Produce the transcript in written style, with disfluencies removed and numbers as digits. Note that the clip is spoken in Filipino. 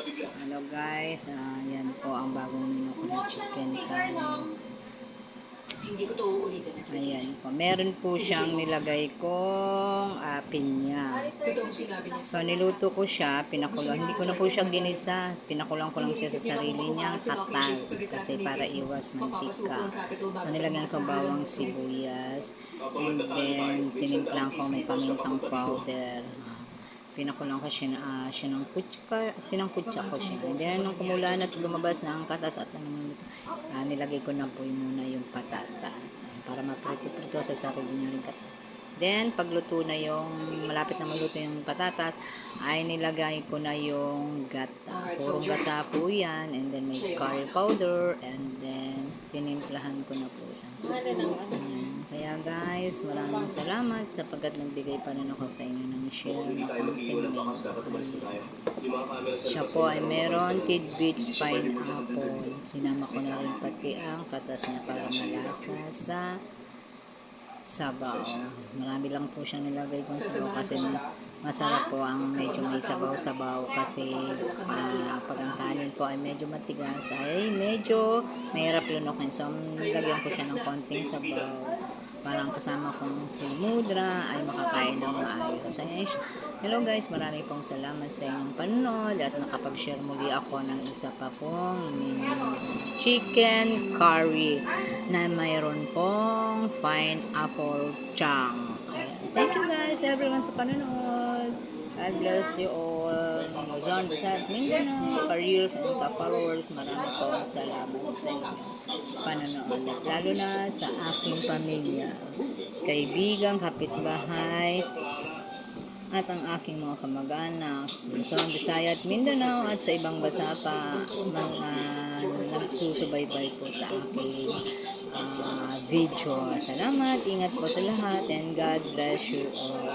Hello guys, yan po ang bagong menu ko na chicken curry. Hindi ko to uulitin. Ayan po, meron po siyang nilagay kong pinya. Totoong sinabi niya. So niluto ko siya, pinakulang. Hindi ko na po siya ginisa, pinakulang ko lang siya sa sarili niyang katas kasi para iwas mantika. So nilagyan ko bawang sibuyas and then tinimplang ko may pamintang powder. Pinakulang ko siya ng kutsa, sinangkutsa ko siya. And then, nung kumulan at lumabas na ang katas at nilagay ko na po muna yung patatas para maprito-prito sa sarili niya rin katas. Then, pagluto na yung, malapit na maluto yung patatas, ay nilagay ko na yung gata. Purong gata po yan. And then, may curry powder. And then, tinimplahan ko na po siya. Kaya guys, maraming salamat sapagkat nagbigay pa rin ako sa inyo ng share na content. Siya po ay meron tidbits pineapple. Sinama ko na rin pati ang katas niya para malasa sa sabaw. Marami lang po siyang nilagay kong sabaw kasi masarap po ang medyo may sabaw-sabaw kasi pag ang kanin po ay medyo matigas ay medyo mahirap lunukin. So, nilagyan ko siya ng konting sabaw. Parang kasama kong si Mudra ay makakain ng maayos. Hello guys, marami pong salamat sa inyong panonood at nakapag-share muli ako ng isa pa pong menu chicken curry na mayroon pong pineapple chunk. Thank you guys everyone sa panonood. God bless you all. Luzon, Visayas, Mindanao, ka-reels and ka-followers, marami pong salamat sa inyo panonood. At lalo na sa aking pamilya, kaibigan, kapitbahay, at ang aking mga kamag-anak, Luzon, Visayas, Mindanao, at sa ibang bansa pa nagsusubaybay po sa aking video. Salamat, ingat po sa lahat, and God bless you all.